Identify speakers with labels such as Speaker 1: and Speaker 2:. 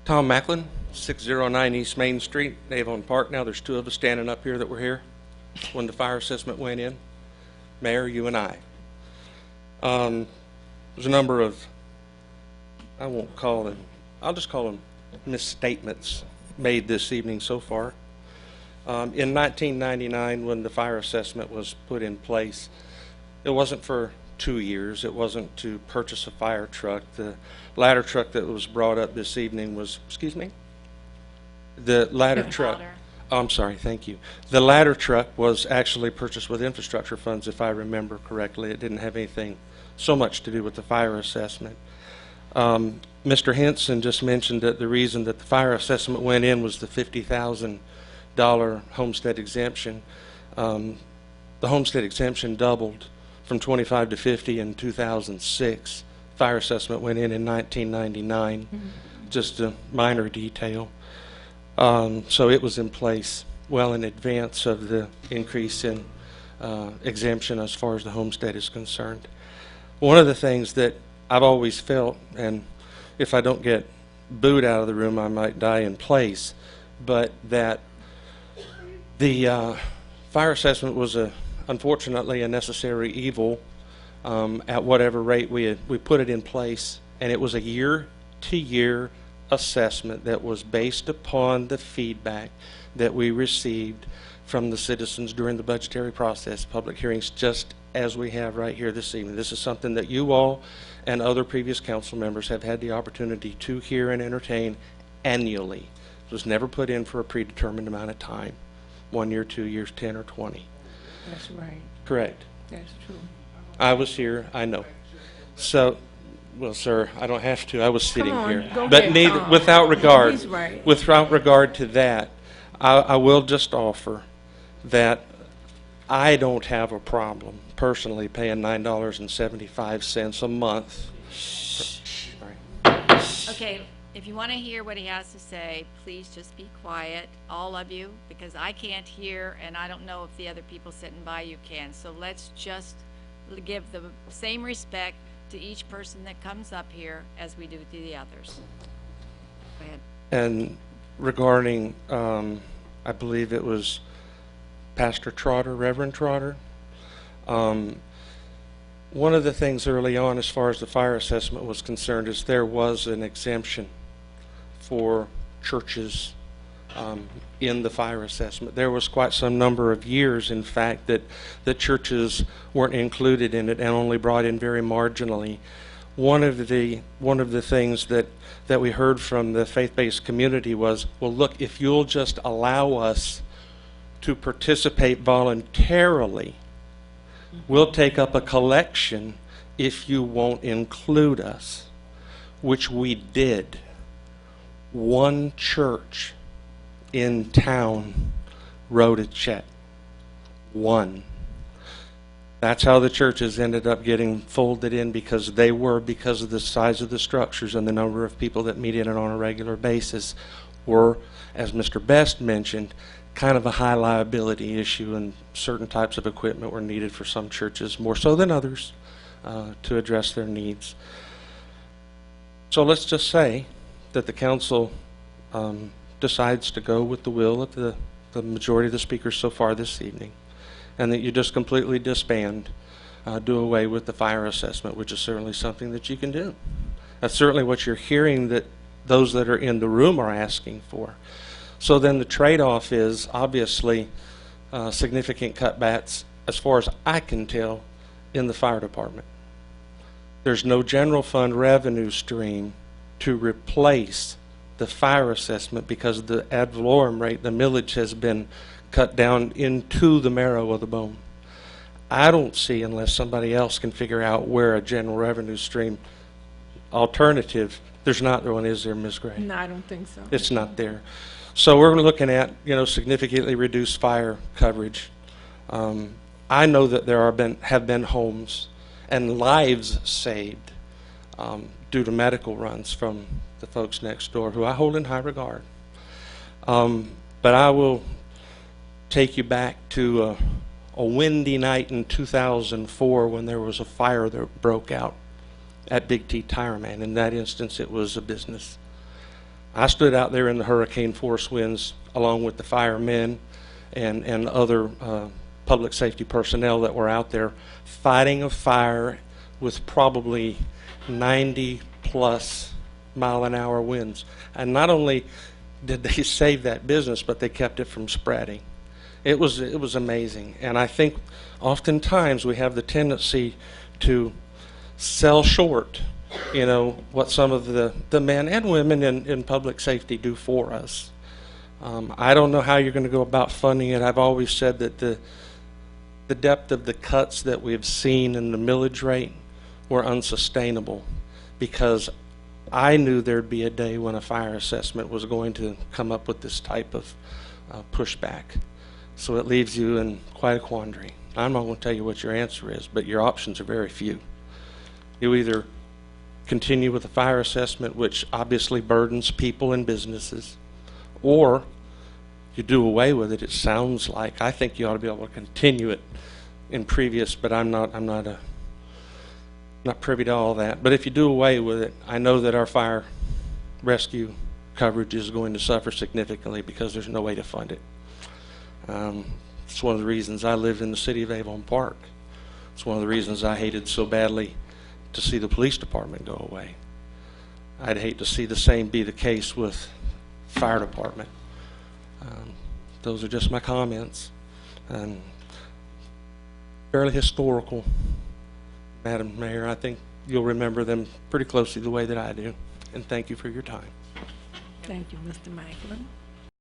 Speaker 1: Tom Macklin, 609 East Main Street, Avon Park. Now there's two of us standing up here that were here when the fire assessment went in. Mayor, you and I. There's a number of, I won't call them, I'll just call them misstatements made this evening so far. In 1999, when the fire assessment was put in place, it wasn't for 2 years. It wasn't to purchase a fire truck. The ladder truck that was brought up this evening was, excuse me? The ladder truck. Oh, I'm sorry, thank you. The ladder truck was actually purchased with infrastructure funds, if I remember correctly. It didn't have anything so much to do with the fire assessment. Mr. Henson just mentioned that the reason that the fire assessment went in was the $50,000 homestead exemption. The homestead exemption doubled from 25 to 50 in 2006. Fire assessment went in 1999. Just a minor detail. So it was in place well in advance of the increase in exemption as far as the homestead is concerned. One of the things that I've always felt, and if I don't get booed out of the room, I might die in place, but that the fire assessment was unfortunately a necessary evil at whatever rate we put it in place, and it was a year-to-year assessment that was based upon the feedback that we received from the citizens during the budgetary process, public hearings, just as we have right here this evening. This is something that you all and other previous council members have had the opportunity to hear and entertain annually. It was never put in for a predetermined amount of time, 1 year, 2 years, 10 or 20.
Speaker 2: That's right.
Speaker 1: Correct.
Speaker 2: That's true.
Speaker 1: I was here, I know. So, well, sir, I don't have to. I was sitting
Speaker 2: on,
Speaker 1: here.
Speaker 2: go
Speaker 1: But
Speaker 2: ahead,
Speaker 1: neither,
Speaker 2: Tom.
Speaker 1: without regard,
Speaker 2: He's right.
Speaker 1: without regard to that, I will just offer that I don't have a problem personally paying $9.75 a month.
Speaker 3: Okay, if you want to hear what he has to say, please just be quiet, all of you, because I can't hear, and I don't know if the other people sitting by you can. So let's just give the same respect to each person that comes up here as we do to the others. Go ahead.
Speaker 1: And regarding, I believe it was Pastor Trotter, Reverend Trotter, one of the things early on as far as the fire assessment was concerned is there was an exemption for churches in the fire assessment. There was quite some number of years, in fact, that the churches weren't included in it and only brought in very marginally. One of the things that we heard from the faith-based community was, well, look, if you'll just allow us to participate voluntarily, we'll take up a collection if you won't include us, which we did. One church in town wrote a check. One. That's how the churches ended up getting folded in, because of the size of the structures and the number of people that meet in it on a regular basis were, as Mr. Best mentioned, kind of a high liability issue, and certain types of equipment were needed for some churches, more so than others, to address their needs. So let's just say that the council decides to go with the will of the majority of the speakers so far this evening, and that you just completely disband, do away with the fire assessment, which is certainly something that you can do. That's certainly what you're hearing that those that are in the room are asking for. So then the trade-off is obviously significant cutbacks, as far as I can tell, in the fire department. There's no general fund revenue stream to replace the fire assessment because the ad valorem rate, the millage, has been cut down into the marrow of the bone. I don't see, unless somebody else can figure out where a general revenue stream alternative, there's not one, is there, Ms. Gray?
Speaker 2: No, I don't think so.
Speaker 1: It's not there. So we're looking at, significantly reduced fire coverage. I know that there have been homes and lives saved due to medical runs from the folks next door, who I hold in high regard. But I will take you back to a windy night in 2004 when there was a fire that broke out at Big T Tire Man. In that instance, it was a business. I stood out there in the hurricane force winds along with the firemen and other public safety personnel that were out there fighting a fire with probably 90+ mile-an-hour winds. And not only did they save that business, but they kept it from spreading. It was amazing. And I think oftentimes we have the tendency to sell short, what some of the men and women in public safety do for us. I don't know how you're going to go about funding it. I've always said that the depth of the cuts that we've seen in the millage rate were unsustainable, because I knew there'd be a day when a fire assessment was going to come up with this type of pushback. So it leaves you in quite a quandary. I'm not going to tell you what your answer is, but your options are very few. You either continue with the fire assessment, which obviously burdens people and businesses, or you do away with it. It sounds like I think you ought to be able to continue it in previous, but I'm not privy to all that. But if you do away with it, I know that our fire rescue coverage is going to suffer significantly because there's no way to fund it. It's one of the reasons I lived in the city of Avon Park. It's one of the reasons I hated so badly to see the police department go away. I'd hate to see the same be the case with fire department. Those are just my comments, and fairly historical, Madam Mayor. I think you'll remember them pretty closely the way that I do, and thank you for your time.
Speaker 2: Thank you, Mr. Macklin.